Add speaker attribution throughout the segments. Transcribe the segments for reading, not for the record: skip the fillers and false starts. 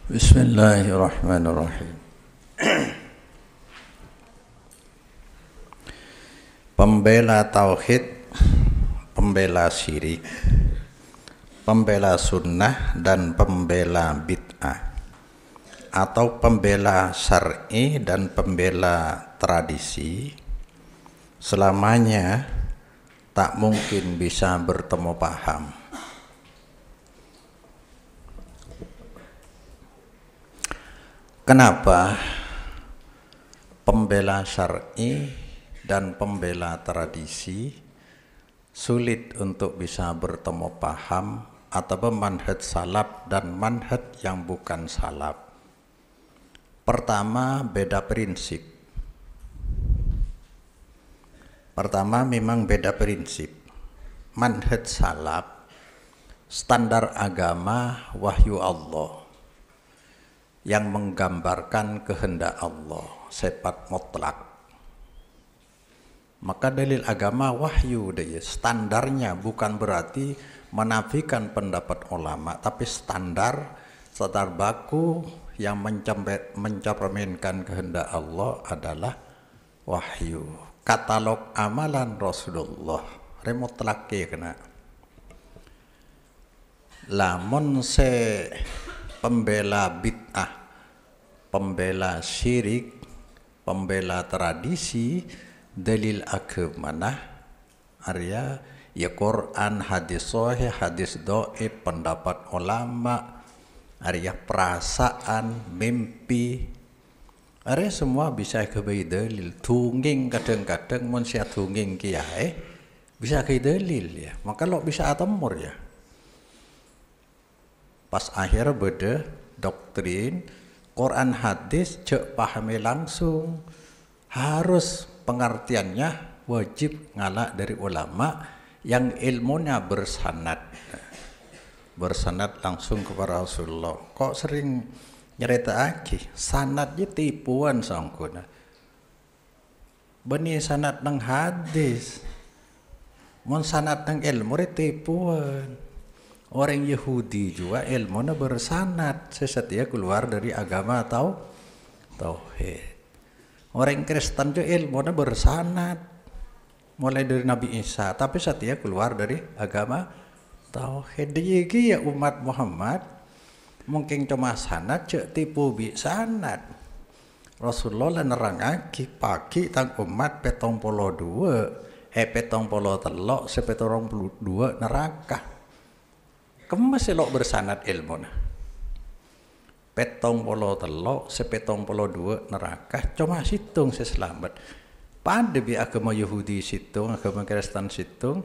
Speaker 1: Bismillahirrahmanirrahim. Pembela tauhid, pembela syirik, pembela sunnah dan pembela bid'ah, atau pembela syar'i dan pembela tradisi, selamanya tak mungkin bisa bertemu paham. Kenapa pembela syar'i dan pembela tradisi sulit untuk bisa bertemu paham, atau manhaj salaf dan manhaj yang bukan salaf? Pertama, beda prinsip. Memang beda prinsip. Manhaj salaf, standar agama wahyu Allah yang menggambarkan kehendak Allah, sifat mutlak. Maka dalil agama wahyu dia, standarnya bukan berarti menafikan pendapat ulama, tapi standar baku yang mencerminkan kehendak Allah adalah wahyu. Katalog amalan Rasulullah mutlak kena. Lamun se pembela bid'ah, pembela syirik, pembela tradisi, dalil agama Arya ya Quran, hadis sahih, hadis dhaif, pendapat ulama, Arya perasaan, mimpi, Arya semua bisa kebai dalil. Tungging kadang-kadang mun sia tungging kiai bisa ke dalil ya. Maka lo bisa atemur ya. Pas akhir beda doktrin Quran hadis cek pahami langsung, harus pengertiannya wajib ngalak dari ulama yang ilmunya bersanad langsung kepada Rasulullah. Kok sering nyerita lagi sanadnya tipuan sangkuna benih sanad nang hadis, mon sanad nang ilmu tipuan. Orang Yahudi juga ilmunya bersanad sesetia keluar dari agama atau tauhid. Orang Kristen juga ilmunya bersanad mulai dari Nabi Isa, tapi setia keluar dari agama tauhid. Jadi ya umat Muhammad mungkin cuma sanad cek tipu bi sanad. Rasulullah nerangake pagi tang umat 72 telok 72 neraka. Kemas elok bersanad ilmu nah. 73 72 neraka, cuma situng seselamat. Pada bi agama Yahudi situng, agama Kristen situng,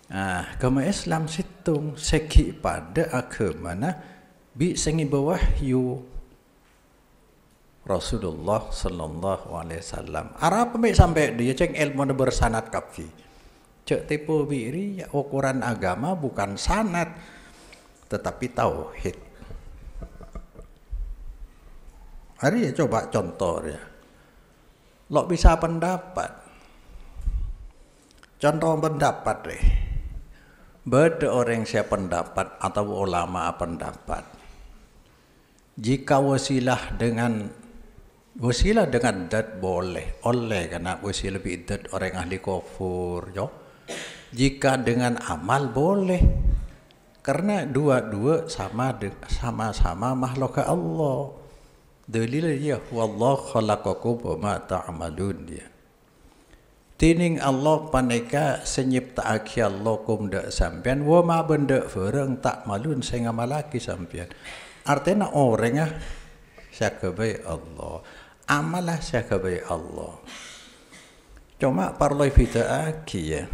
Speaker 1: agama Islam situng, segi pada agama nah bi sengi wahyu Rasulullah sallallahu alaihi wasallam. Arab mi sampai dia ceng ilmu bersanad kafi. Cek tipu biri ukuran agama bukan sanad tetapi tauhid. Hari ya coba contoh ya. Lo bisa pendapat. Contoh pendapat deh. Beda orang saya pendapat atau ulama pendapat. Jika wasilah dengan dat boleh, oleh karena wasilah bidat orang ahli kufur, yo. Jika dengan amal boleh. Karena dua-dua sama-sama makhluk Allah. Dalilnya wallahu khalaqakum wa ma ta'malun dia. Tining Allah paneka senyiptaake Allah kum dak sampean wa ma benda fereng tak malun sing ngamalaki sampean. Artinya orang syakabai Allah. Amalah syakabai Allah. Cuma parlo fitaaki ya.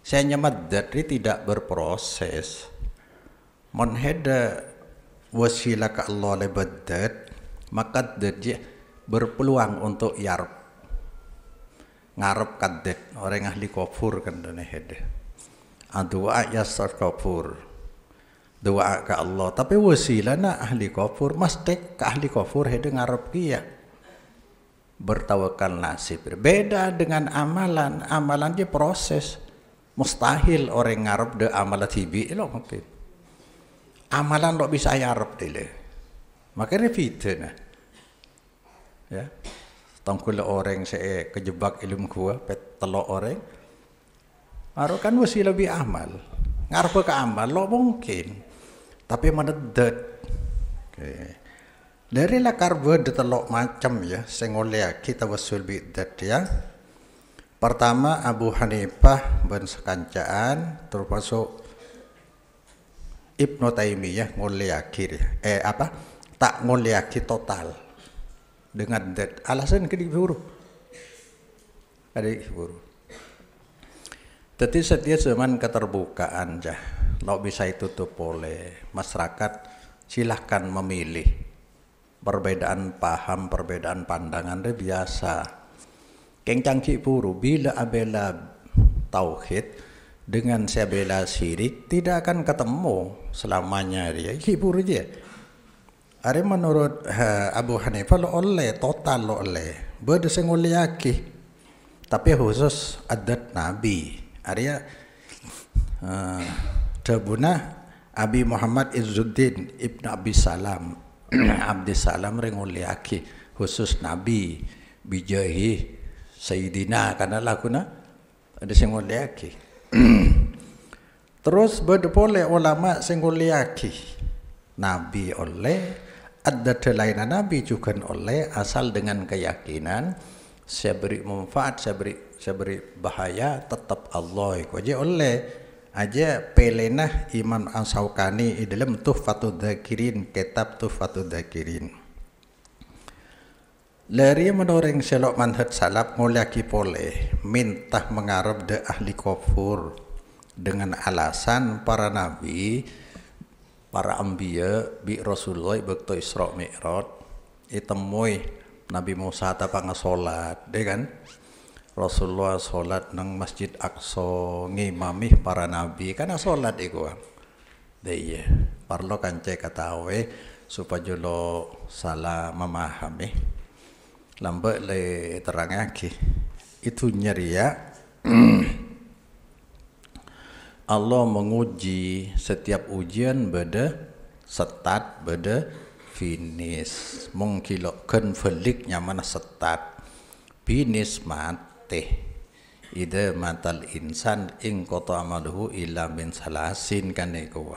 Speaker 1: Saya nyamat dari tidak berproses. Menheda wasilah ke Allah lebadat, maka dia berpeluang untuk yarab. Ngarep kadet orang ahli kufur kan dene hede. Doa yasar kufur. Doa ke Allah, tapi wasilah na ahli kufur, mesti ke ahli kufur hede ngarep kia. Bertawakal nasib. Beda dengan amalan, amalan dia proses. Mustahil orang ngarep de amalan tibi lo mungkin. Amalan lo bisa yarab dile. Makanya fitnah. Ya. Tangkul orang saya kejebak ilmu gua, telok orang. Aru kan mesti lebih amal. Ngarep ke amal lo mungkin. Tapi mana det. Okay. Dari lah karbo telok macam ya, sing oleh kita wasul bidat ya. Pertama Abu Hanifah ben sekancaan termasuk Ibnu Taimiyah ngoleaki tak ngoleaki total dengan dat alasan kediburu ada buru. Tapi setiap zaman keterbukaan jah lo bisa ditutup oleh masyarakat, silahkan memilih. Perbedaan paham, perbedaan pandangan itu biasa. Kencang buru bila abela tauhid dengan sebela syirik tidak akan ketemu selamanya dia. Buru dia. Ada menurut Abu Hanifah lo oleh total lo oleh berdasarkan oleh yaki. Tapi khusus adat Nabi. Ada Dabuna Abi Muhammad Izzuddin Ibn Abi Salam Abdi Salam renguliaki khusus Nabi bijahi Sayyidina karena lakuna ada sing nguliaki. Terus berdepole ulama sing nguliaki Nabi oleh ada lain Nabi juga oleh asal dengan keyakinan saya beri manfaat saya beri bahaya tetap Allah aja oleh aja pelenah Imam As-Syaukani dalam Tuhfatud Dzakirin, kitab Tuhfatud Dzakirin. Lari menoreng selok manhaj salaf nguliaki pole minta mengarab de ahli kufur dengan alasan para nabi, para ambiya bi Rasulullah bekto Isra Mi'raj itemui Nabi Musa ta pangasolat, deh kan? Rasulullah solat nang Masjid Aqsa ngimami para nabi karena solat iku. Deh parlo kance katawe supaya lo salah memahami. Lambat le terangake itu nyeria Allah menguji setiap ujian beda start beda finish mungkilokan feliknya mana start finish mate ida matal insan ing qata amaluhu illa min salasin kan iku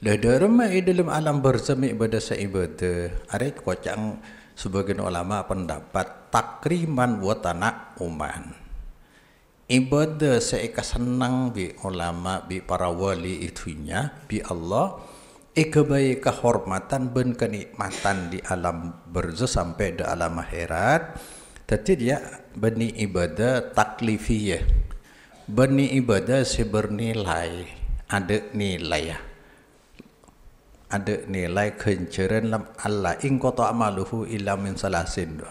Speaker 1: le derma dalam alam bersemi beda seibadah arek kocang sebagian ulama pendapat takriman buat anak uman ibadah seeka senang bi ulama bi para wali itunya bi Allah kebaik kehormatan ben kenikmatan di alam barzah sampai di alam akhirat. Tapi dia beni ibadah taklifiyah beni ibadah sebernilai ada nilai ya ada nilai kenceran lam Allah in qata amaluhu illa min salasin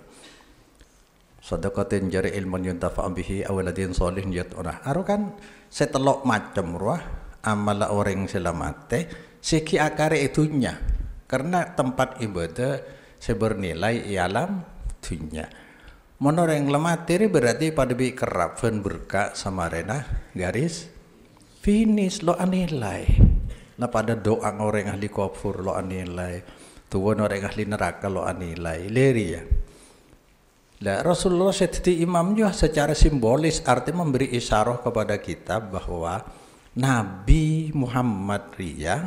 Speaker 1: sadaqatin jari ilmun yuntafa bihi awaladin solihin yatuna aru kan setelok macam ruah amal orang selamate seki akare itunya karena tempat ibadah sebernilai alam dunya monoreng lemateri berarti pada bi kerapun berkah sama rena garis finish lo anilai. Nah pada doa orang ahli kufur lo anilai, tuan orang ahli neraka lo anilai, leri ya. Lah Rasulullah seperti imam juga secara simbolis arti memberi isyarah kepada kita bahwa Nabi Muhammad ria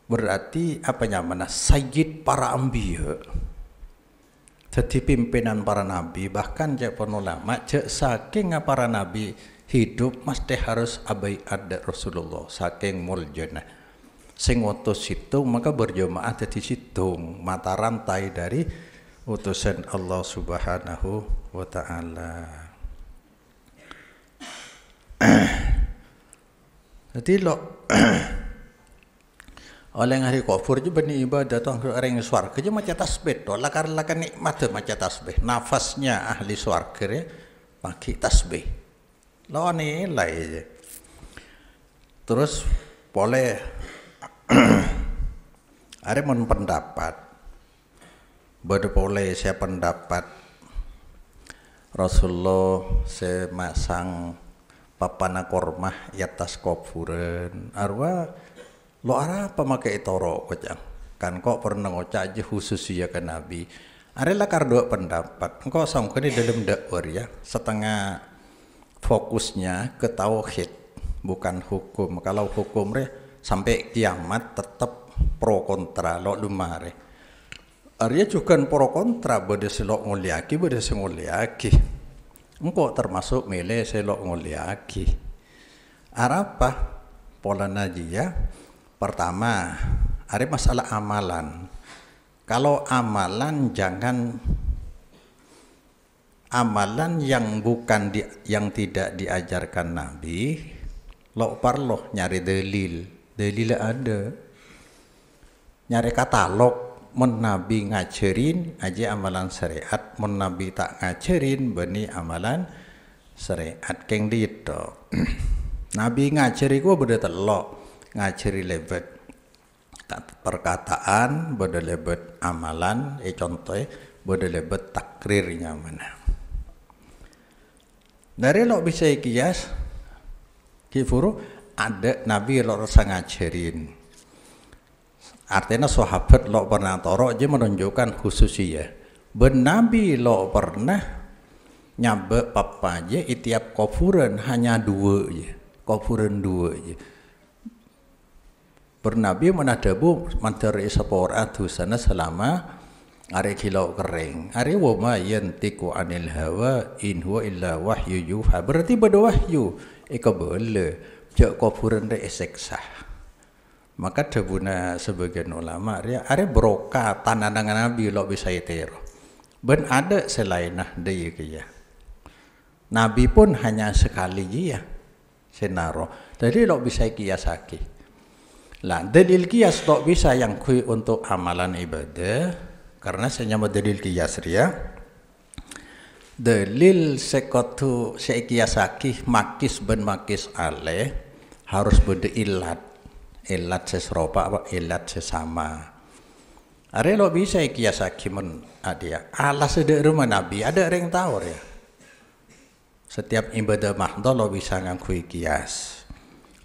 Speaker 1: berarti apa namanya sayyid para ambiya. Jadi pimpinan para nabi bahkan jepun ulama saking para nabi hidup mesti harus abaiat dari Rasulullah saking muljana sing utus situng maka berjamaah di situng mata rantai dari utusan Allah Subhanahu wa taala. Jadi lo oleh hari kufur juga bani ibadah tu orang swarga je macam tasbih tu lakar nikmat macam tasbih nafasnya ahli swarga ya pakai tasbih. Lo nilai aja. Terus boleh ada mon pendapat boleh saya pendapat Rasulullah semasang papana kormah di atas kuburan arwah lo arah pemakai toro kocang kan kok pernah ngocak aja khusus ya ke Nabi. Adalah dua pendapat. Engkau sangka di dalam dakwah ya, setengah fokusnya ke tauhid, bukan hukum. Kalau hukum sampai kiamat tetap pro kontra lo lumare. Arya juga pro kontra bade selok nguliaki bade senguliaki. Engkau termasuk milih selok nguliaki. Arapa pola najiyah pertama, ada masalah amalan. Kalau amalan jangan amalan yang bukan yang tidak diajarkan Nabi, lo perlu nyari dalil ada, nyari katalog, mun Nabi ngajarin aja amalan syariat, mun Nabi tak ngajarin bani amalan syariat keng dito. Nabi ngajari gua beda telok, ngajari lebet perkataan, beda lebet amalan, contohnya beda lebet takrirnya mana. Dari lo bisa kias, kifuru ada Nabi lo rasa ngajarin. Artinya sahabat lo pernah toro aja menunjukkan khususnya. Ben Nabi lo pernah nyabe papa aja itiap kufuran hanya dua aja, kufuran dua aja. Bernabi menadabu menteri sepora sana selama ari kilau kering. Ari wama yantiku anil hawa in huwa illa wahyu yuha. Berarti beda wahyu. Ika boleh. Jak kufuran re eseksah. Maka debuna sebagian ulama ari broka tanangan Nabi lo bisa itero. Ben ada selain dia kaya. Nabi pun hanya sekali ya senaro. Jadi lo bisa kiasaki. Lah dalil kias tak bisa yang kui untuk amalan ibadah karena saya nyama dalil kias ria. Dalil sekotu sekiasaki makis ben makis ale harus beda ilat seserupa apa ilat sesama. Are lo bisa kiasaki men adia. Alas ada rumah Nabi ada orang tahu ya. Setiap ibadah mahdoh lo bisa ngakui kias.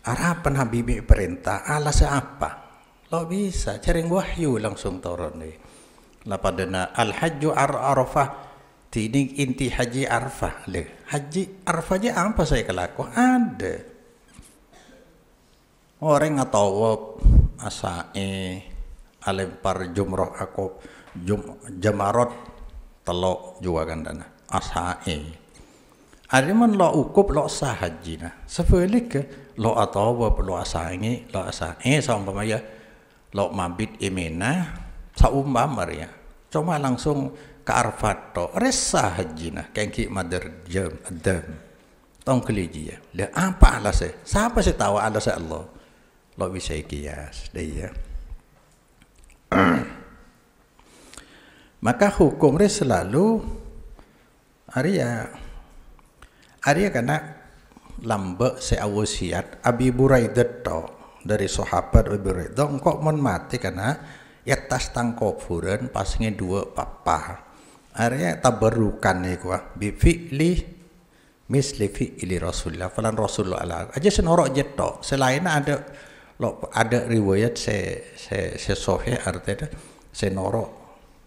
Speaker 1: Harapan Habibie perintah alas apa? Lo bisa cari wahyu langsung turun nih. Lapadana al-hajju arafah tini inti haji arafah le. Haji arafah aja apa saya kelaku? Ada. Orang atau asai alempar jumroh aku jamarot telok juga kan dana asai. Ada man lo ukup lo sah haji nah. Sebelik ke lo atau lo asangi lo asai sama ya lo mabit imena saumpama ya. Cuma langsung ke Arafat to resah haji nah kengki madar jam adam tong keliji ya. Lah apa alasnya? Siapa sih tahu alasnya Allah? Lo bisa kias dia. Maka hukumnya selalu Arya karena lambe seawasiat Abi Buraidah to dari sahabat Abi Buraidah kok mon mati karena ya tas tangkofuran pasnya dua papa. Arya tabarukan iku bi fi'li misli fi'li Rasulullah falan Rasulullah aja senorok jetok selain ada riwayat se sahih artinya senorok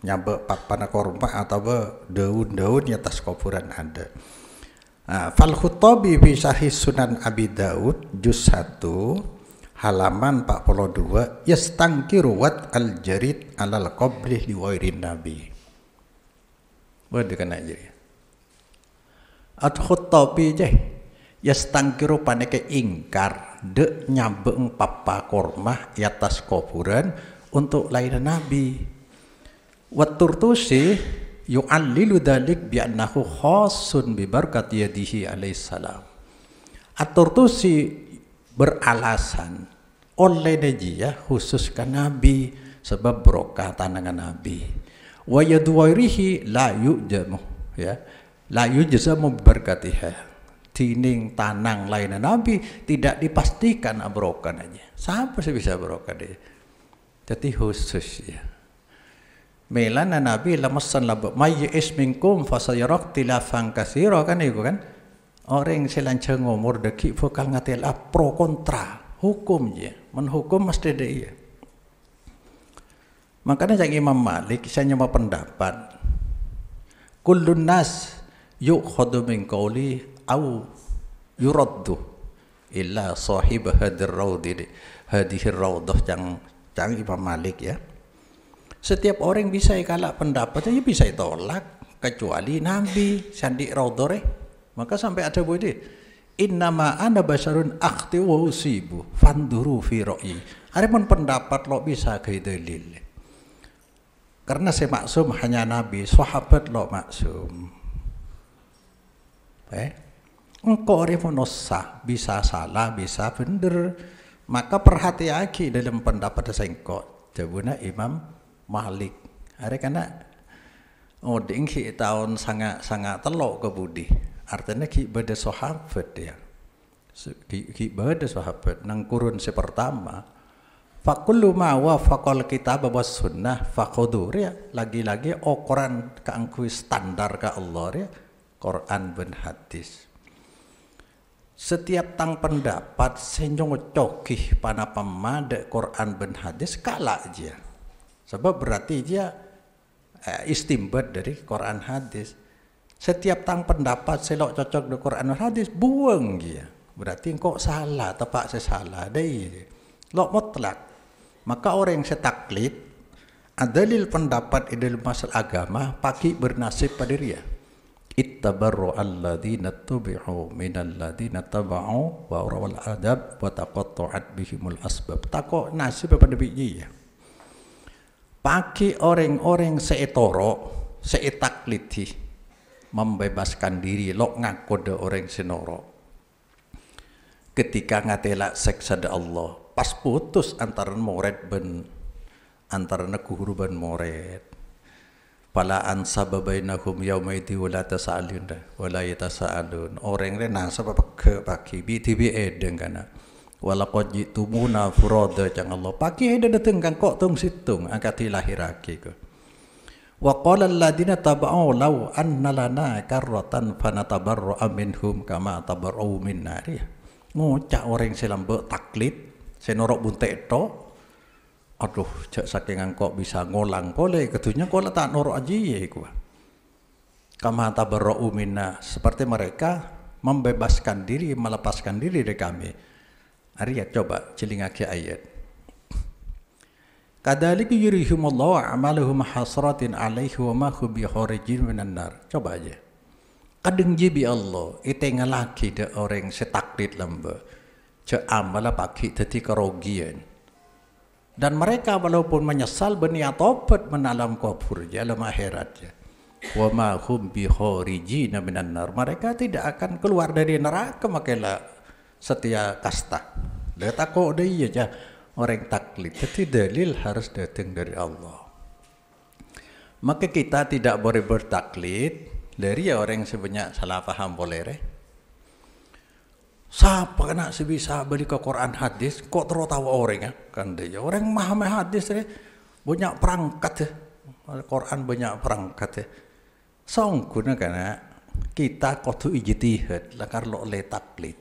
Speaker 1: nyabe papana korma atau daun-daun di atas kuburan ada. Fal Khuttabi fi Sahih Sunan Abi Daud juz 1 halaman 42 yastangkiru wat al-jarid alal qabri li ghairin nabi. Boleh kena jadi. At-Khuttabi je yastangkiru paneke ingkar de nyabeng papa kormah di atas kuburan untuk lain nabi. Wat Turtusi yu'allilu dalik bi'annahu khasun bi barakati yadihi alaihissalam. At-Turtusi beralasan oleh dia khususkan Nabi sebab berkah tanangan Nabi. Wa yadwairihi la yujamu ya. La yujzamu berkatiha. Tining tanang lain Nabi tidak dipastikan abrokan aja. Siapa sih bisa berokah dia? Jadi khusus ya. Melana Nabi lamasan labak mayyis minkum fasayarak tilafan katsira kan itu kan orang selancang umur deki vokal ngatel pro kontra hukum je menhukum mesti dia Makanya yang Imam Malik saya nyama pendapat kullun nas yu'khadhu min qawli au yuraddu illa sahib hadir raudi hadhir raudah yang Imam Malik ya. Setiap orang bisa ikalak pendapatnya bisa ditolak kecuali Nabi sandi raudore. Maka sampai ada bude innama ana basarun akhti wa usibu fanduru fi ra'yi. Adapun pendapat lo bisa ke dalil. Karena saya maksum hanya Nabi, sahabat lo maksum. Engkau orang sah, bisa salah, bisa bener. Maka perhati-hati dalam pendapat sengkok. Jawabnya Imam Malik. Hari karena dingki tahun sangat telok ke budi. Artinya ki beda sahabat ya. Ki beda sahabat. Nang kurun pertama. Fakullu ma wafaqal kitab was sunnah faqadur ya. Lagi-lagi Quran kaangkui standar ka Allah ya. Quran ben hadis. Setiap tang pendapat senjong cokih pana pemade Quran ben hadis kalah aja. Sebab berarti dia istimbat dari Quran hadis. Setiap tang pendapat selok cocok dengan Quran dan hadis buang dia. Berarti engkau salah, tepak saya salah deh. Lok mutlak. Maka orang yang setaklid adalil pendapat dalam masalah agama pagi bernasib pada dia. Ittabarru alladzina tubi'u minal ladzina taba'u wa rawal adab wa taqatta'at bihimul asbab. Takok nasib pada biji ya. Pagi orang-orang seetoro, seetaklidi membebaskan diri lok ngakode orang senoro. Ketika ngatela seksa Allah. Pas putus antara murid antara guru ben murid. Fala ansaba bainahum yauma idzi wala tasalun wala yatasaalun. Orang re nasa ke pagi bi edeng kana. Wala qad jitumuna furada jang Allah. Pagi ede dateng kan kok tung situng angkati lahirake ko. Wa qala alladziina taba'u law anna lana karratan fanatabarra minhum kama tabarra'u minna. Ngucak orang selambek taklid senorok buntek to, aduh, jak saking angkok bisa ngolang boleh, ketunya kok tak norok aja ya iku. Kama tabarra'u minna, seperti mereka membebaskan diri, melepaskan diri dari kami. Arya coba celingake ayat. Kadzalika yurihimullahu a'malahum hasratin 'alaihi wa ma hum bikharijin minan nar. Coba aja. Kadang jibi Allah, itu ngalaki de orang setaklid lembe. Amala pagi dadi kerugian. Dan mereka walaupun menyesal berniat tobat menalam kubur dalam akhiratnya. Wa ma hum bi kharijin minan nar. Mereka tidak akan keluar dari neraka makanya setia kasta. Dia takut dia aja orang taklid. Jadi dalil harus datang dari Allah. Maka kita tidak boleh bertaklid dari orang yang sebenarnya salah paham boleh. Siapa kena sebisa beli ke Quran hadis kok terus tahu orang ya kan dia orang memahami hadis ya banyak perangkat ya Quran banyak perangkat ya songkuna karena kita kudu ijtihad lah kalau oleh taklid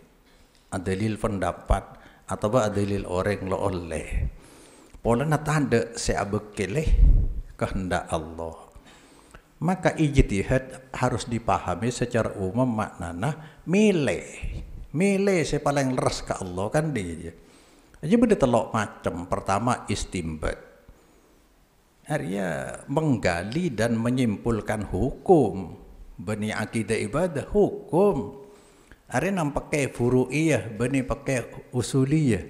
Speaker 1: adalil pendapat atau adalil orang lo oleh pola tanda seabekele kehendak Allah maka ijtihad harus dipahami secara umum maknana milih saya paling leres ke Allah kan dia. Aja beda telok macam. Pertama istimbat. Artinya menggali dan menyimpulkan hukum. Bani akidah ibadah hukum. Artinya pakai furu'iyah, bani pakai usuliyah.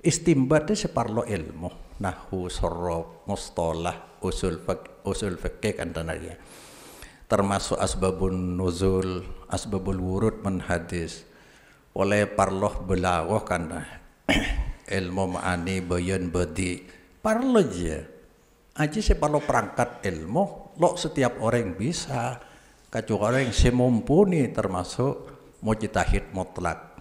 Speaker 1: Istimbat itu separlo ilmu. Nahwu, sorob, mustalah, usul fikih kan tanahnya. Termasuk asbabun nuzul, asbabul wurud men hadis. Oleh parloh belawah kan ilmu ma'ani bayan badi parloh aja saya parloh perangkat ilmu lo setiap orang bisa kecuali orang semumpuni termasuk mujtahid mutlak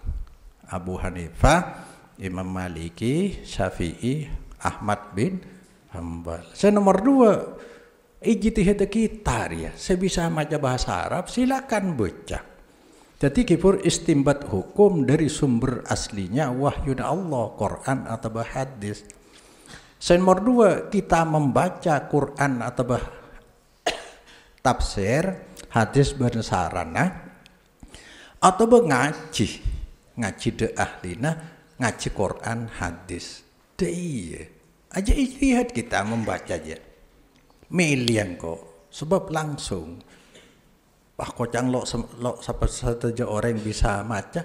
Speaker 1: Abu Hanifah, Imam Maliki, Syafi'i, Ahmad bin Hambal. Saya nomor 2 ijtihad kita ya saya bisa baca bahasa Arab silakan baca. Jadi kipur istimbat hukum dari sumber aslinya wahyu Allah, Quran atau hadis. Nomor dua, kita membaca Quran atau tafsir, hadis bersarana, atau ngaji de ahlina, ngaji Quran, hadis. Iya, aja ijtihad kita membaca aja. Milian kok, sebab langsung. Wah kocang lo sampai saja orang bisa baca.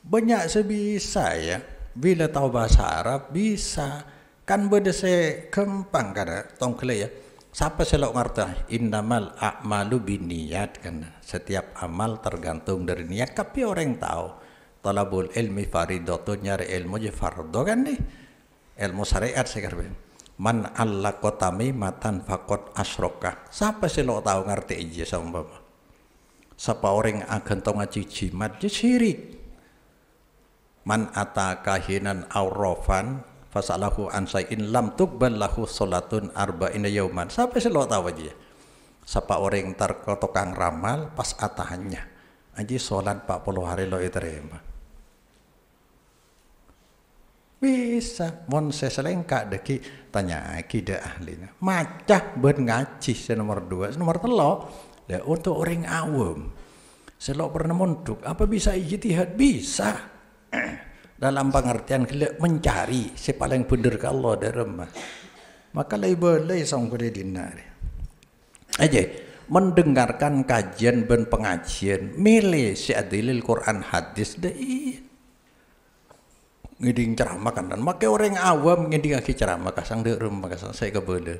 Speaker 1: Banyak sebisa ya. Bila tahu bahasa Arab bisa. Kan beda se kempang kada tong kele ya. Siapa selok ngerti innamal a'malu binniyat kan. Setiap amal tergantung dari niat. Tapi orang tahu talabul ilmi faridatun, nyari ilmu je fardo kan nih. Ilmu syariat sekarang. Man allaqa tamimatan faqad asyraka. Siapa selok tahu ngerti aja sama bapak. Siapa orang akan tahu ngaji jimat je syirik. Man ataka hinan aurofan fasalahu an sayin lam tuqbal lahu salatun arba'ina yauman. Sampai selo tahu aja. Sapa orang terkotokang ramal pas atahannya. Aji salat 40 hari lo diterima. Bisa. Mon seselengka deki tanya kida ahlinya. Macah ben ngaji nomor 2, nomor 3. Ya untuk orang awam. Selok pernah mondok, apa bisa ijtihad? Bisa. Dalam pengertian mencari si paling benar ke Allah dari rumah. Maka boleh song kuda dinar. Aja mendengarkan kajian dan pengajian milih si adilil Quran hadis deh. Ngiding ceramah kan dan makai orang awam ngiding aki ceramah kasang di rumah kasang saya kebele.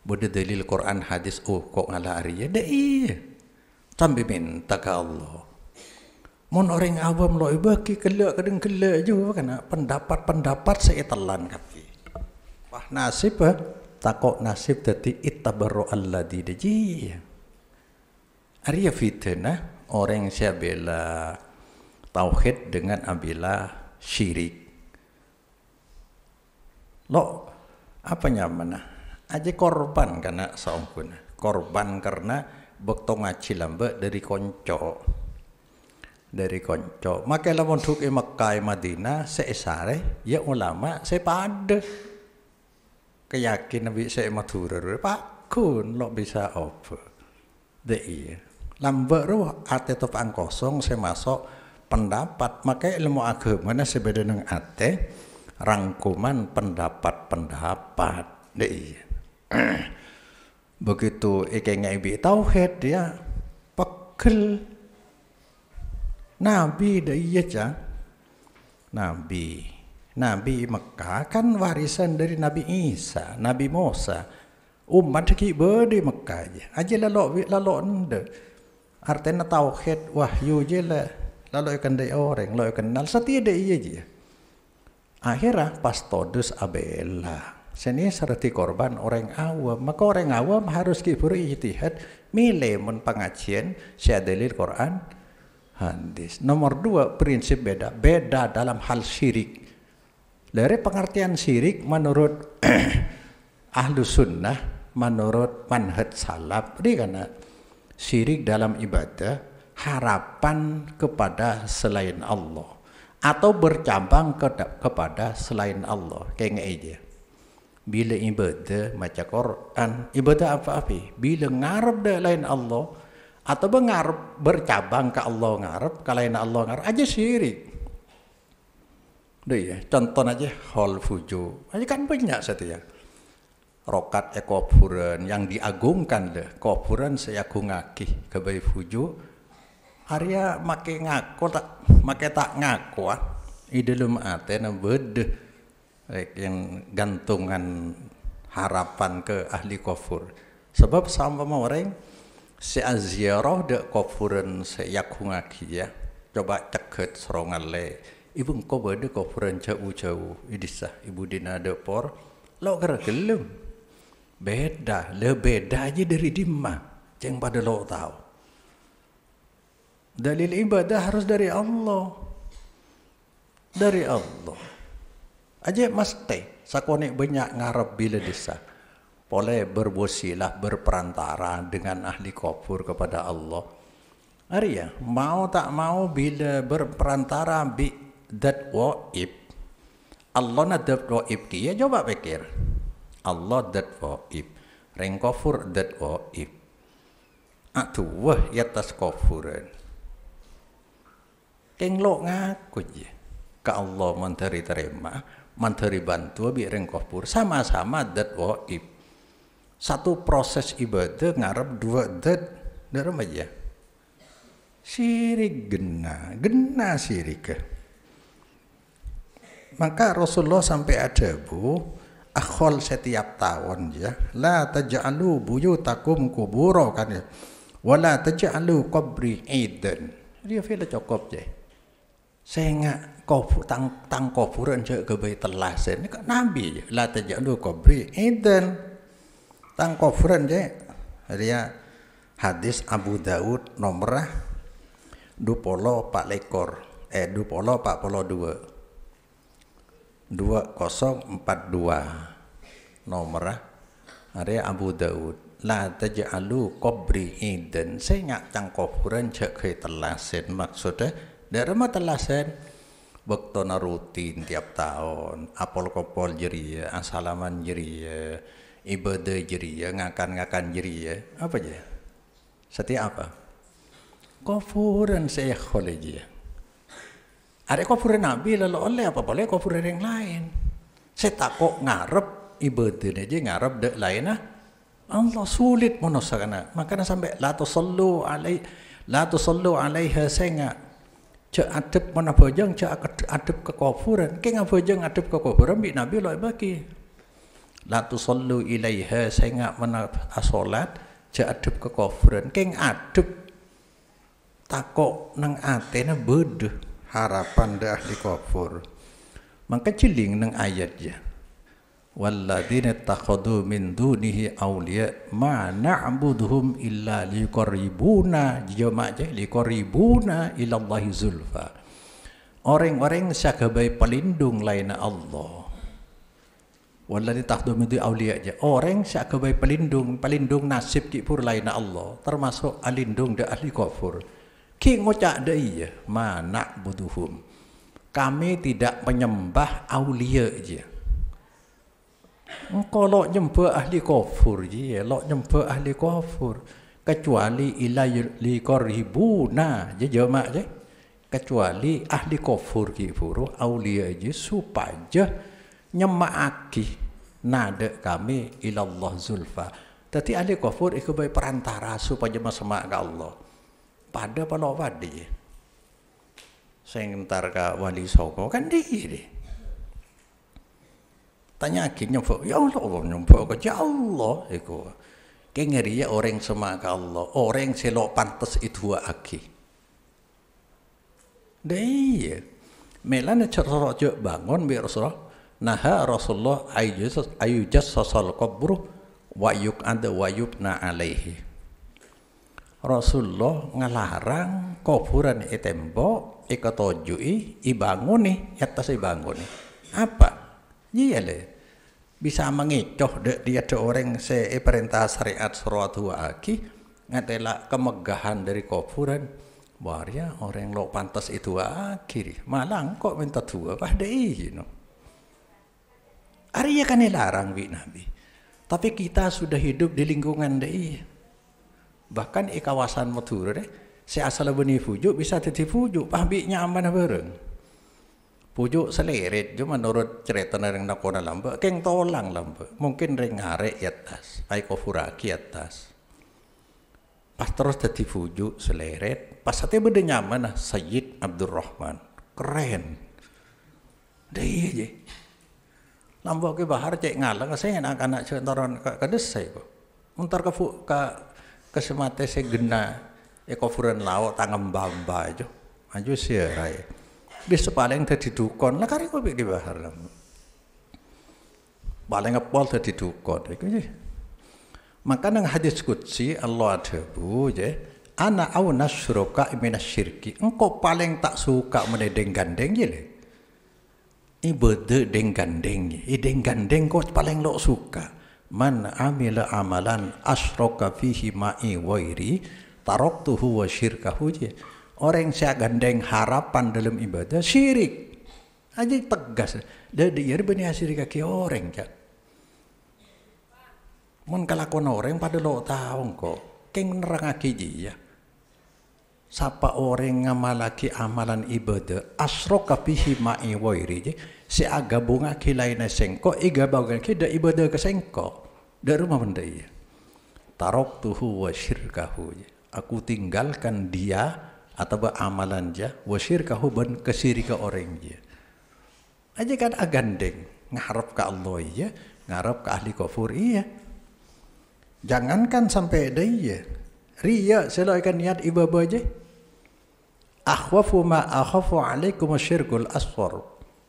Speaker 1: Bode dalil Quran hadis kok ngalah hari ya deh. Sampai minta ke Allah. Mon orang awam lo ibaki kelak kadang kelak juga kan pendapat saya telan kapi. Wah nasib takok nasib tadi ittabaru alladhi daji. Arya fitnah orang yang bela tauhid dengan abila syirik. Lo apa nyamana? Aja korban karena saungkuna. Korban karena bekto ngaji lambe dari konco. Dari konco. Maka lamun duk Makkah Madinah seesare ya ulama sepada keyakin nabi saya matur pak kun lo bisa apa deh lambe roh ate topang kosong saya masuk pendapat maka ilmu agama na sebeda dengan ate rangkuman pendapat deh begitu ikengnya ibi tauhid dia pekel Nabi dah iya cang. Nabi Mekah kan warisan dari Nabi Isa, Nabi Musa. Umat ki berde Mekah aja. Aja lalok ende. Artinya tauhid wahyu je lah. Lalu ikan dari orang, lalu kenal setia dah iya je. Akhirnya pas todus abela. Sini serti korban orang awam. Maka orang awam harus kibur ijtihad milih mun pengajian syadalil Quran hadis. Nomor 2 prinsip beda dalam hal syirik. Dari pengertian syirik menurut ahlu sunnah, menurut manhaj salaf, ini karena syirik dalam ibadah harapan kepada selain Allah atau bercabang kepada selain Allah. Kayak aja. Bila ibadah maca Quran, ibadah apa-apa? Bila ngarep dah lain Allah atau ngarep bercabang ke Allah ngarep, kalain Allah ngarep aja syirik. Deh ya, contoh aja hal fuju. Aja kan banyak setia. Rokat ekopuran yang diagungkan deh. Kopuran saya agungaki ke bayi fuju. Arya make ngaku tak make tak ngaku idelum ate na bede yang gantungan harapan ke ahli kofur. Sebab sama orang si aziarah dek kofuran seyakungaki ya coba ceket serongan le ibu engkau berde kofuran jauh idisah ibu dina depor lo kergelum beda aja dari dimah yang pada lo tahu dalil ibadah harus dari Allah aja mesti sakonik banyak ngarep bila disah boleh berwasilah berperantara dengan ahli kufur kepada Allah. Arya, mau tak mau bila berperantara bi dat waib Allah na dat waib ki, ya coba pikir. Allah dat waib, reng kufur dat waib. Atuh ya tas kufuran. Keng lo ngaku je. Ka Allah menteri terima, menteri bantu bi reng kufur sama-sama dat waib. Satu proses ibadah ngarep dua dat dalam aja. Syirik gena syirik. Maka Rasulullah sampai ada akhol setiap tahun ya, la taj'alu buyutakum kubura kan ya, wala taj'alu qabri idan. Dia feel cukup je. Saya ngak tang kuburan je ke Baitul Lasen ni Nabi je, la taj'alu qabri idan. Tang kuburan je. Dia hadis Abu Daud nomor 2042. 2042 nomor area Abu Daud la taj'alu qabri idan. Saya ngak tang kuburan je ke telasen maksudnya dari mana telasen bektona rutin tiap tahun apol kopol jeria asalaman jeria ibadah jeria ngakan jeria apa je setiap apa kuburan saya kholeji. Ada kufuran Nabi lalu oleh apa boleh kufuran yang lain. Saya takut ngarep ibadah aja ngarep dek lain Allah sulit menusakana. Makanya sampai la tusallu alaiha saya cak adab mana bojang cak adab ke kufuran. Ke ngabojang adab ke kufuran bi Nabi loh bagi. La tusallu ilaiha saya mana asolat cak adab ke kufuran. Ke adab takut nang atena bodoh. Harapan dah ahli kufur. Maka ciling nang ayat je. Walladzina takhadu min dunihi awliya ma na'buduhum illa liqarribuna jama' je liqarribuna ila Allahi zulfa. Orang-orang sebagai pelindung lain Allah. Walladzina takhadu min dunihi awliya je. Orang sebagai pelindung nasib ki pur lain Allah, termasuk alindung de ahli kufur. Ki ngocak dai ma na'buduhum. Kami tidak menyembah aulia je. Kalau nyembah ahli kufur je, lo nyembah ahli kufur kecuali ila liqarribuna je jamak je. Kecuali ahli kufur ki furu aulia je supaya nyemaaki nada kami ila Allah zulfa. Tapi ahli kufur iku bae perantara supaya masema ke Allah. Pada kalau wadi saya ntar ke wali soko kan dia tanya akhirnya ya Allah nyembah ke Allah itu kayak ngeri ya orang semak ke Allah orang selok pantas itu aki dia melana cerok bangun biar Rasulullah naha Rasulullah ayujas sosal kubur wayuk ada wayubna alaihi. Rasulullah ngelarang kuburan tembok ikatojui ibanguni atas ibanguni apa iya le bisa mengicoh dia ada orang perintah syariat suatu aki ngatela kemegahan dari kuburan waria orang lo pantas itu akhir malang kok minta tua pada ini Arya kan dilarang Nabi tapi kita sudah hidup di lingkungan deh. Bahkan di kawasan Madura saya asal benih pujuk bisa jadi pujuk pahbi nyaman bareng pujuk seleret cuma menurut cerita yang nak kona lambe keng tolang lambe mungkin ring arek atas ai kofuraki atas pas terus jadi pujuk seleret pas sate beda nyaman Sayyid Abdurrahman keren deh je lambe ke bahar cek ngalang saya anak-anak centoran ke desai kok muntar ke kesemate segena ekofuran laut tangan bamba aja maju siarai bis paling tadi dukon lah kari kau pergi bahar lah paling ngepol tadi dukon itu je maka nang hadis qudsi Allah ada je ana au nasruka minasyirki engkau paling tak suka menedeng gandeng je le ibadah deng gandeng ideng gandeng kau paling lo suka. Man amila amalan asyraka fihi ma'i wairi taraktuhu wa syirkahu je. Orang yang gandeng harapan dalam ibadah syirik. Aja tegas. Dari bani hasil kaki orang cak. Mun kalakuan orang pada lo tahu kok. Keng nerangake ya. Sapa orang ngamalaki amalan ibadah asroka bihi ma'i wairi si agabungake lainnya sengko igabungake da ibadah ke sengko. Dari rumah benda ya. Taraktuhu wa syirkahu. Aku tinggalkan dia atau amalan dia wa syirkahu ban kesirika orang dia. Aja kan agandeng ngarep ke Allah ya, ngarep ke ahli kufur iya. Jangankan sampai dia ria selakan niat ibadah aja. Akhwafu ma akhafu alaikum syirkul asghar.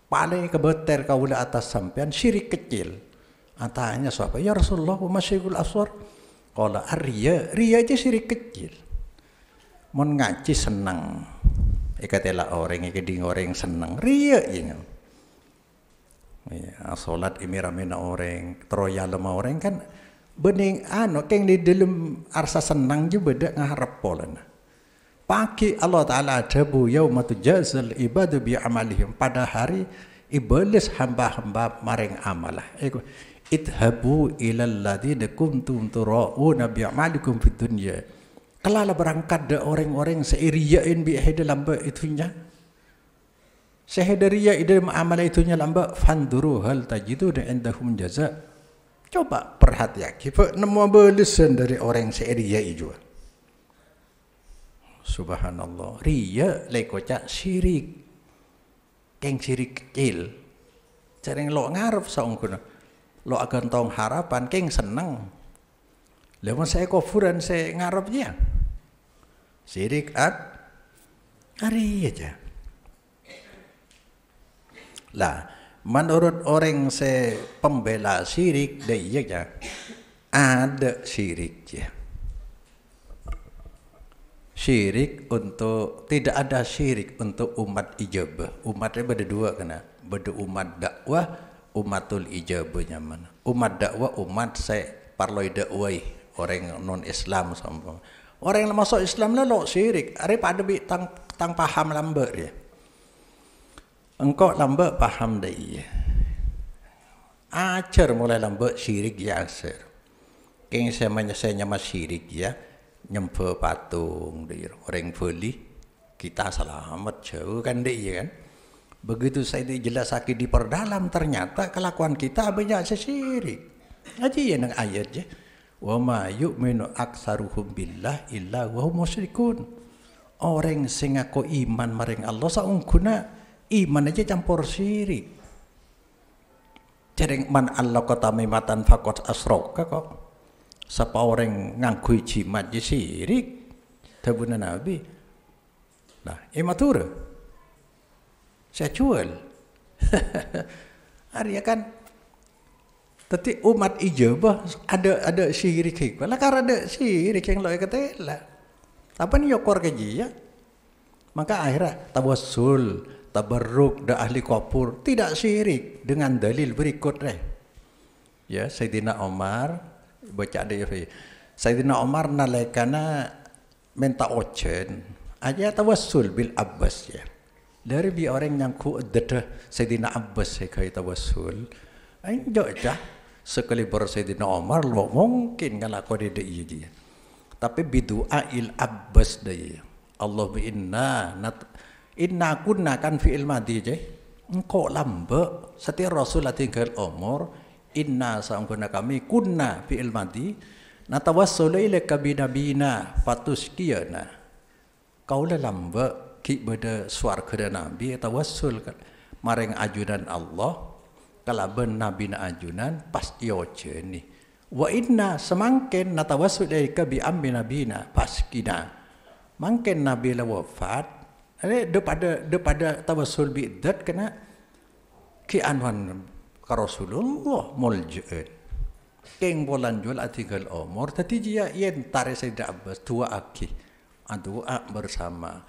Speaker 1: Paling kebeter kaula atas sampean syirik kecil. Tanya siapa? Ya Rasulullah, wa syirkul asghar? Qala ar-riya, riya aja syirik kecil. Mun ngaji senang. Ikatela orang iki orang senang. Riya ya. Ya, salat imiramena orang, troya lema orang kan bening keng di dalam arsa senang juga beda ngarep polana. Pagi Allah Ta'ala adabu yauma tujazal ibadu bi amalihim. Pada hari iblis hamba-hamba maring amalah. Idhabu ilal ladzina kuntum turauna bi amalikum fid dunya. Kelala berangkat da orang-orang seiriyain bi dalam itunya. Sehedariya dalam amal itunya lamba fanduru hal tajidu indahum jaza. Coba perhatikan, nemu belisan dari orang seiriya juga. Subhanallah, riya lekocak syirik, keng syirik kecil. Careng lo ngarep saungkuna, lo akan tong harapan, keng seneng. Lepas saya kufuran saya ngarepnya, syirik hari aja. Lah, menurut orang saya pembela syirik, dia aja ada syirik ya. Syirik untuk tidak ada syirik untuk umat ijabah. Umatnya beda dua kena, beda umat dakwah, umatul ijabahnya mana? Umat dakwah umat saya parloi dakwah orang non Islam sama. Orang yang masuk Islam lalu syirik. Ari pada bi tang paham lambat dia. Engkau lambat paham dia. Ajar mulai lambat syirik ya ajar. Keng saya nyama syirik ya. Nyembah patung dia orang beli kita selamat jauh kan dia kan. Begitu saya dijelaskan di perdalam ternyata kelakuan kita banyak syirik. Aja ya nang ayat je. Wa ma yu'minu aktsaruhum billah illa wa hum musyrikun. Orang sing ngaku iman maring Allah saungkuna iman aja campur syirik. Jareng man Allah kota mimatan faqat asroka kok. Siapa orang ngangkui jimat je syirik. Tabuna Nabi. Nah, imatura. Saya jual. Arya kan tapi umat ijabah ada syirik. Lah karena ada syirik yang lo kata lah. Apa nih yokor keji ya? Maka akhirnya tawassul, tabarruk da ahli kubur tidak syirik dengan dalil berikut deh. Ya, Sayyidina Umar baca ada ya. Sayyidina Umar nalekana minta ojen aja tawassul bil Abbas ya. Dari bi orang yang ku dedah Sayyidina Abbas kai tawassul. Ain jojah sekali ber Sayyidina Umar lo mungkin kalau kau dia dia. Tapi bidu'a il Abbas dia. Allah inna kunna kan fi'il madhi je. Engkau lamba setiap Rasul tinggal umur. Inna sangkuna kami kunna fi'il madhi natawassulu ilaika binabina fatuskiyana. Kaulah lamba ki beda swarga nabi tawassul maring ajudan Allah kalaban nabi na ajunan pas ioce ni. Wa inna semangken natawassul ilaika bi ambi nabina paskina. Mangken nabi la wafat depada tawassul bi idat kena ki anwan ka Rasulullah mulja'in. Keng bolan jual atigal umur tadi dia yen tare Sayyidina Abbas dua aki. Doa bersama.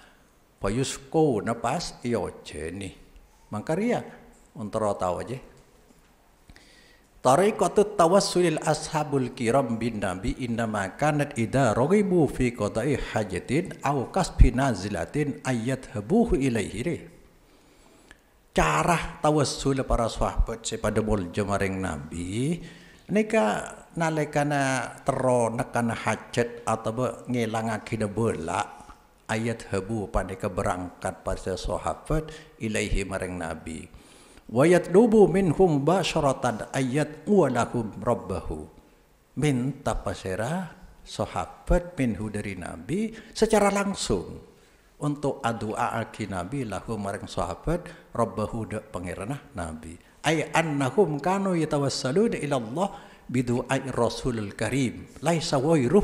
Speaker 1: Payusko napas ioce ni. Mangkaria untuk tahu aja. Tariqatut tawassulil ashabul kiram bin nabi innama kanat idza raghibu fi qada'i hajatin aw kasbi nazilatin ayyadhabuhu ilaihi. cara tawassul para sahabat pada mulja maring Nabi nika nalekana tero nekana hajat atau ngilangake bola ayat habu paneka berangkat pada sahabat ilaihi maring Nabi wa yatlubu minhum basyaratan ayat walahum rabbahu minta pasera sahabat minhu dari Nabi secara langsung untuk adua aki Nabi lahu maring sahabat rabbahu da pangerana Nabi ay annahum kanu yatawassaluna ila Allah bidu'ai Rasulul Karim laisa wairuh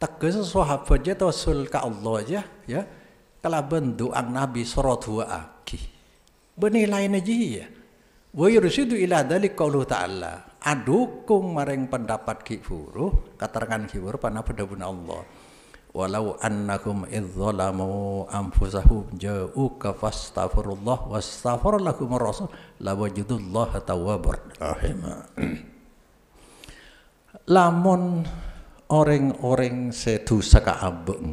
Speaker 1: tegas sahabat je tawassul ka Allah aja ya kalaban doa Nabi suratu aki benih lain aja ya wa yursidu ila dzalik qauluhu ta'ala adukung maring pendapat kifuru katerangan kifuru pana pedabun Allah walau annakum idzalamu anfusahum ja'uka fastaghfirullah wastaghfara lahum rasul lawajidullaha tawwabar rahim. Lamun orang-orang sedosa ka abeng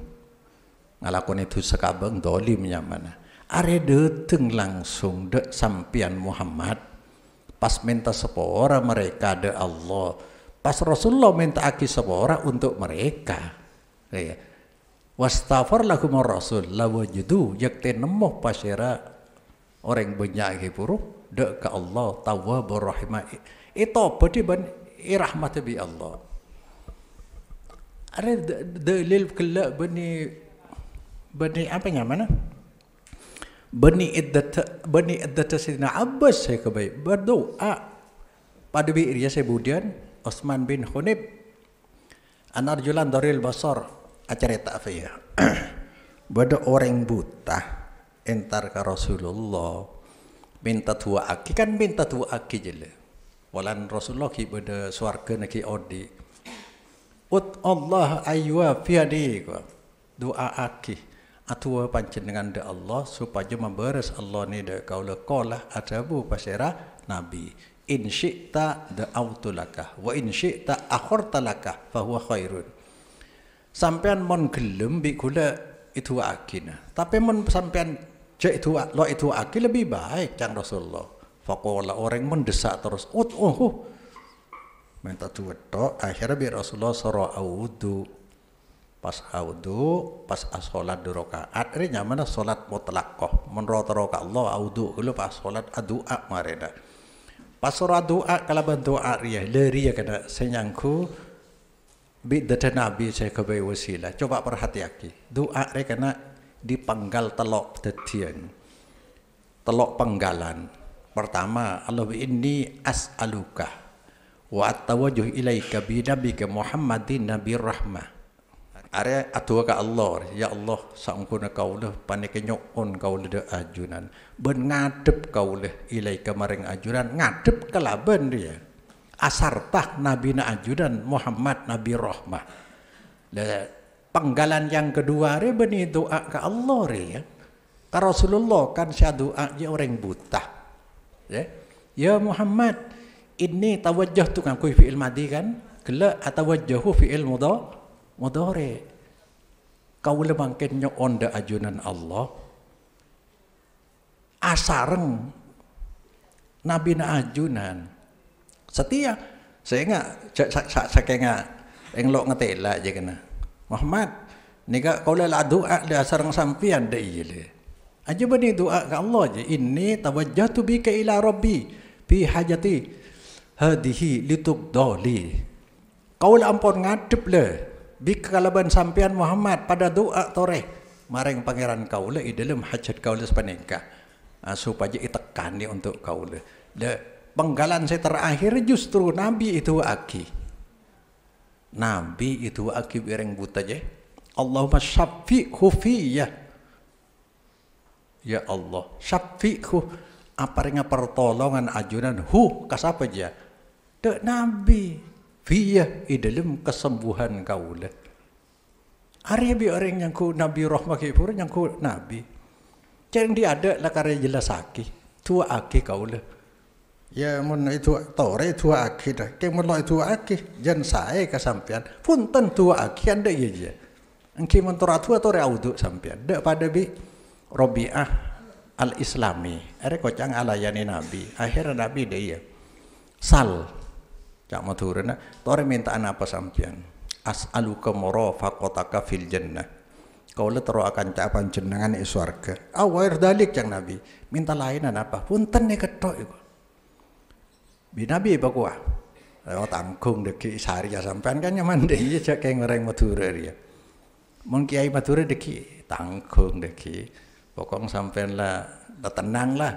Speaker 1: ngalakoni dosa ka abeng dolim nyamana are deteng langsung dek sampian Muhammad pas minta sepora mereka de Allah pas Rasulullah minta aki sepora untuk mereka ya wastaghfar lahum rasul lawajidu yakte nemoh pasira orang banyak hipuru dek ke Allah tawwabur rahim itu badi ban irahmat bi Allah ada dalil kala bani apa namanya bani iddat Sayyidina Abbas saya kebaik berdoa pada bi'ir ya sebudian Utsman bin Hunayf anarjulan daril basar acara ta'fiyah bada orang buta entar ke Rasulullah minta tua aki kan minta tua aki jele walan Rasulullah ki bada swarga naki odi ut Allah aywa fiadi doa aki atua pancen dengan de Allah supaya memberes Allah ni de kaula qala adabu pasera nabi in syi'ta da'autu laka wa in syi'ta akharta laka fa huwa khairun sampean mon gelem bi kula itu akina tapi mon sampean je itu lo itu aki lebih baik cang Rasulullah faqala orang mendesak terus minta tuweto akhirnya bi Rasulullah sara audu pas salat 2 rakaat ini nyaman salat mutlaqah mon rata-rata Allah audu kula pas salat adua marena pas ora doa kala doa riya leria kana senyangku bidata Nabi saya kebai wasilah coba perhatiaki doa mereka nak dipanggal telok tetian telok penggalan pertama Allah inni as'aluka wa atawajjuh ilaika bi nabika Muhammadin nabir rahmah are atua ka Allah ya Allah saungkuna kaulah panike nyokon kaulah de ajunan ben ngadep kaulah ilaika maring ajunan ngadep kelaban dia asartah Nabi na ajudan Muhammad Nabi Rahmah. Penggalan yang kedua re beni doa ke Allah re ya. Ka Rasulullah kan sia doa je orang buta. Ya Muhammad inni tawajjahtu kan ku fi'il madi kan kala atawajjahu fi'il mudhari. Kau le mangken nyon da ajunan Allah. Asareng Nabi na ajunan setia saya enggak sakenya englok ngetela aja kena Muhammad nika kau la doa le sareng sampian de ile aja bani doa ke Allah aja inni tawajjahtu bika ila rabbi fi hajati hadihi litubdali kau la ampun ngadep le bika kalaban sampian Muhammad pada doa toreh maring pangeran kau le dalam hajat kau le sepanika supaya itekani untuk kau le penggalan saya terakhir justru Nabi itu aki bireng buta je Allahumma syafi'hu fiyya ya Allah syafi'hu aparinga pertolongan ajunan kasapa aja de Nabi fiyya i dalam kesembuhan kaula are bi orang yang ku Nabi rahmah kipur yang ku Nabi jangan dia ada lah karya jelas aki tua aki kaula ya mun itu tore itu aki dah kemun lo itu aki jan saya kesampian pun tentu aki anda ya je engki mun tora tua tore audu sampian dak pada bi Rabi'ah al-islami. Are kocang alayani Nabi. Akhirnya Nabi dia sal. Cak maturana, tore mintaan apa sampean? As'aluka murafaqataka fil jannah. Kau le tero akan capan jenengan di surga. Awir dalik cang Nabi. Minta lainan apa? Punten ne ketok iku. Bi Nabi bakwa. Tanggung deki sari sampean kan nyaman deh cak kayak ngoreng Madura dia. Mun kiai Madura deki tanggung deki. Pokok sampean lah tenang lah.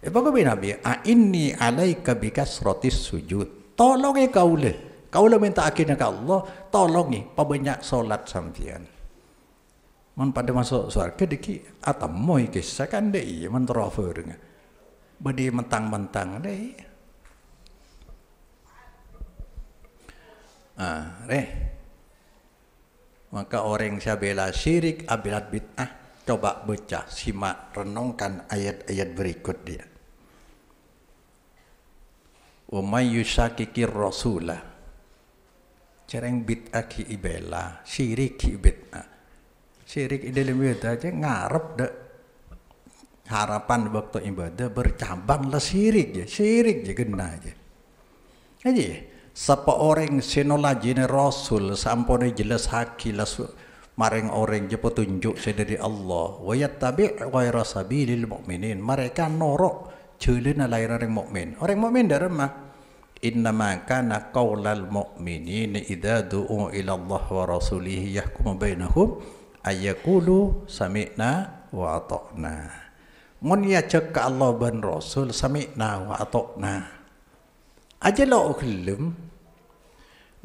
Speaker 1: Pokok bi Nabi, inni alaika bikasratis sujud. Tolongi kaule minta akhirnya ke Allah, tolongi pabanyak solat sampean. Man pada masuk surga deki atamoy kisah kan deh mentrofer nga. Badi mentang-mentang deh. Maka orang yang bela syirik, abilat bid'ah, coba baca, simak, renungkan ayat-ayat berikut dia. Wa may yushakikir rasulah. Cereng bid'ah ki ibela, syirik ki bid'ah. Syirik ide lebih aja ngarep dak harapan waktu ibadah bercabang lah syirik je kena aja. Aja. Sapa orang senolajine rasul sampone jelas hakilas maring orang je petunjuk dari Allah. Wa yattabi' ghaira sabilil mu'minin. Mereka norok jalan lain orang mukmin. Orang mukmin dari mah innama kana qaulal mu'minin idza du'u ila Allah wa rasulih yahkumu bainahum ayaqulu sami'na wa ata'na. Mun ya cek ka Allah ban Rasul sami'na wa ata'na. Aja lo gelem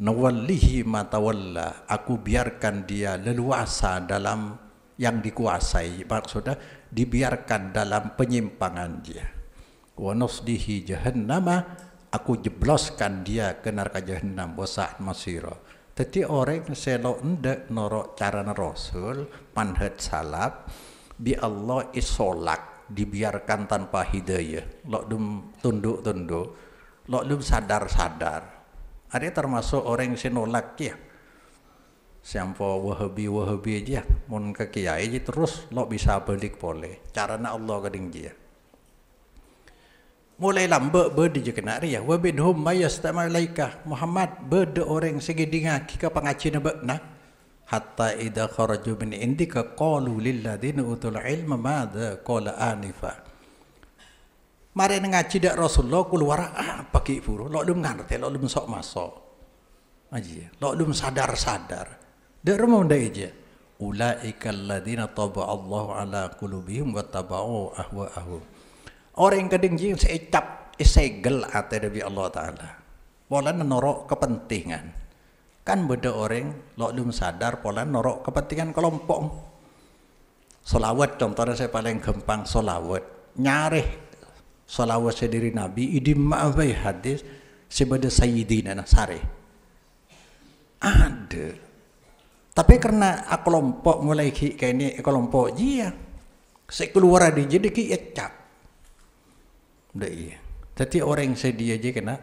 Speaker 1: nawallihi ma tawalla, aku biarkan dia leluasa dalam yang dikuasai, maksudnya dibiarkan dalam penyimpangan dia. Wa nusdihi jahannama, aku jebloskan dia ke neraka jahannam wa sa'at masira. Jadi orang selo ndak norok cara Rasul manhaj salaf bi Allah isolak dibiarkan tanpa hidayah. Lok dum tunduk-tunduk, lok dum sadar-sadar. Ada termasuk orang yang nolak ya. Siapa Wahabi aja, mun ke kiai terus lo bisa balik boleh. Carana Allah kading dia. Mulai lambat berde je kena ya. Wa bidhum mayastamalaika. Muhammad berde orang segedinga kika pangacina bakna. Hatta idza kharaju min indika qalu lil ladzina utul ilma madza qala anifa. Mari ngaji dak Rasulullah keluar apa ki furu. Lo dum ngerti, lo dum sok masuk. Aji, lo dum sadar-sadar. Dak rumah ndak aja. Ulaikal ladzina taba Allah ala qulubihim wa tabau ahwaahum. Orang kadang jing seicap segel ate dari Allah Ta'ala. Pola norok kepentingan. Kan beda orang lo belum sadar pola norok kepentingan kelompok. Solawat contohnya saya paling gampang solawat. Nyareh solawat sendiri Nabi idim ma'abai hadis sebada sayyidina nasare. Ada. Tapi karena kelompok mulai kayak ini kelompok dia. Saya keluar di jadi ki ecap. Iya. Jadi orang sedia aja kena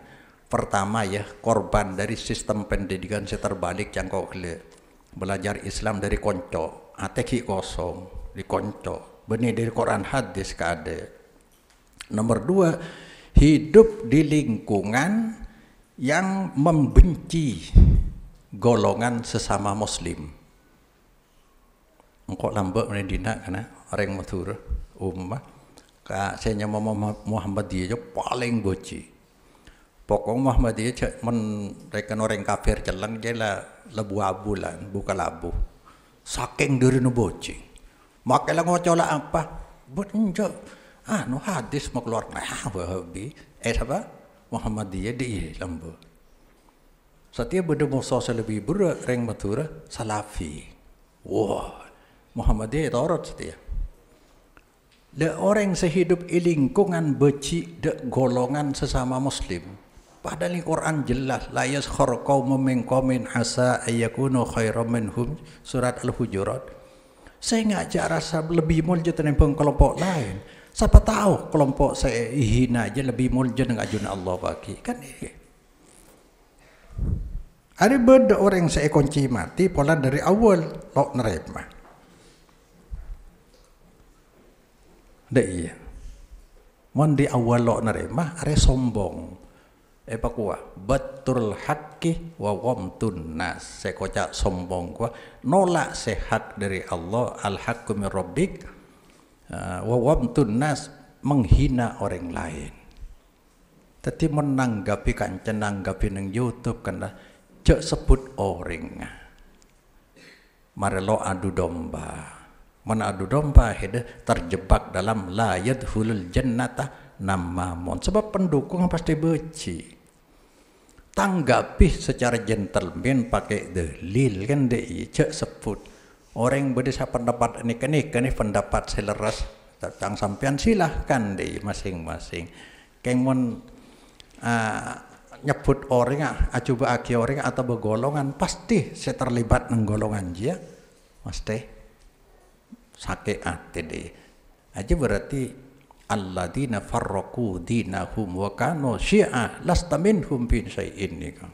Speaker 1: pertama ya korban dari sistem pendidikan terbalik yang kau belajar Islam dari konco, ateki kosong di konco, benih dari Quran hadis kade. Nomor dua, hidup di lingkungan yang membenci golongan sesama Muslim. Engkau lambat menedina karena orang matur ummah. Saya Muhammadiyah paling boci. Pokok Muhammadiyah mereka orang kafir jalan je lah lebu abulan buka labu. Saking dari nu boci. Makalah ngocola apa? Buat enjak. No hadis mau keluar. Wahabi. Apa? Muhammadiyah di lambu. Setiap benda musuh lebih berat reng matura salafi. Wah, Muhammadiyah torot setiap. Le orang sehidup di lingkungan beci de golongan sesama Muslim. Padahal di Quran jelas la yaskhar qaumun min qaumin asa ayyakunu khairam minhum surat Al-Hujurat. Saya ngajak rasa lebih mulia tenimbang kelompok lain. Siapa tahu kelompok saya hina aja lebih mulia dengan ajun Allah bagi kan ini. Ada beda orang saya kunci mati pola dari awal lo nerima. Ndak iya. Mon di awal lo nerima are sombong. Pakua batul haqqi wa wamtun nas. Sekocak sombong kuah nolak sehat dari Allah, al haqqu min rabbik, wa wamtun nas menghina orang lain. Tadi menanggapi kancan nanggapi nang YouTube kan cek sebut orang. Mare lo adu domba. Mana adu domba hede terjebak dalam la yadkhulul jannata namamun. Sebab pendukung pasti benci. Tanggapi secara gentleman pakai dalil kan deh cek sebut. Orang berdasar pendapat ini pendapat seleras tentang sampean silahkan deh masing-masing. Keng mon nyebut orang coba aki orang atau bergolongan pasti saya terlibat nang golongan dia pasti sakit hati deh aja berarti alladzina farraqu dinahum wa kanu syi'a lasta minhum fi syai'in ni kan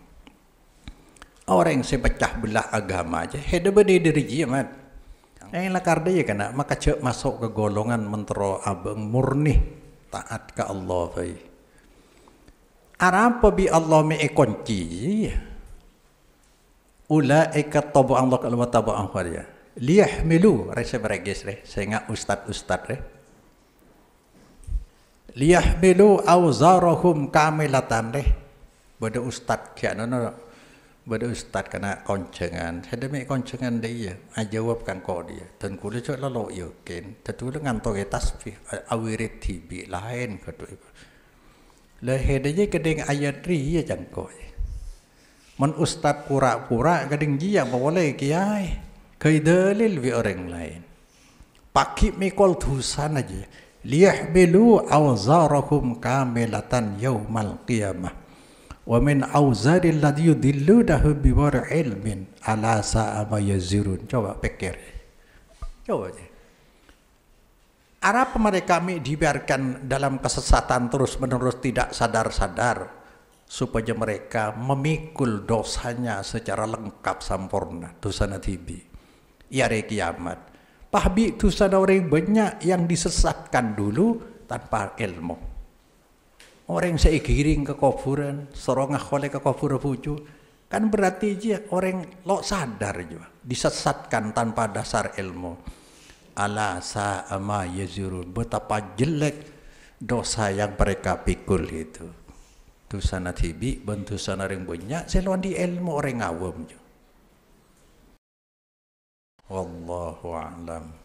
Speaker 1: orang yang sepecah belah agama aja hede bede diri dia mat yang lakar dia kena maka cek masuk ke golongan mentero abeng murni taat ke Allah baik. Arapa bi Allah me kunci ulaika tabu Allah kalau tabu ang dia liyahmilu rese beregis re sehingga ustad re liyahmilu awzarahum kamilatan re bade ustad kianono bade ustad kena koncengan hede me koncengan dia ajawab kan ko dia dan kulo cok lalo yo ken tetu dengan toge tasbih awirit tibi lain katu lah hedanya kedeng ayat ri ya jangko. Mon ustad pura-pura kedeng dia boleh kiai. Kai dalil wi orang lain. Pakik mikol tusan aja. Liyahmilu awzarahum kamilatan yaumal qiyamah. Wa min awzaril ladzi yudillunahu biwar ilmin ala sa'a ma yazirun. Coba pikir. Coba aja. Arab mereka dibiarkan dalam kesesatan terus-menerus tidak sadar-sadar supaya mereka memikul dosanya secara lengkap sempurna dosa natibi hari kiamat. Pahbi dosa orang banyak yang disesatkan dulu tanpa ilmu. Orang seigiring ke kuburan, serongah oleh ke kubur bucu, kan berarti dia orang lo sadar juga disesatkan tanpa dasar ilmu. Ala sa'ama yazurun, betapa jelek dosa yang mereka pikul itu. Dosa natibi, bentusan orang banyak, selawan di ilmu orang awam. Wallahu a'lam.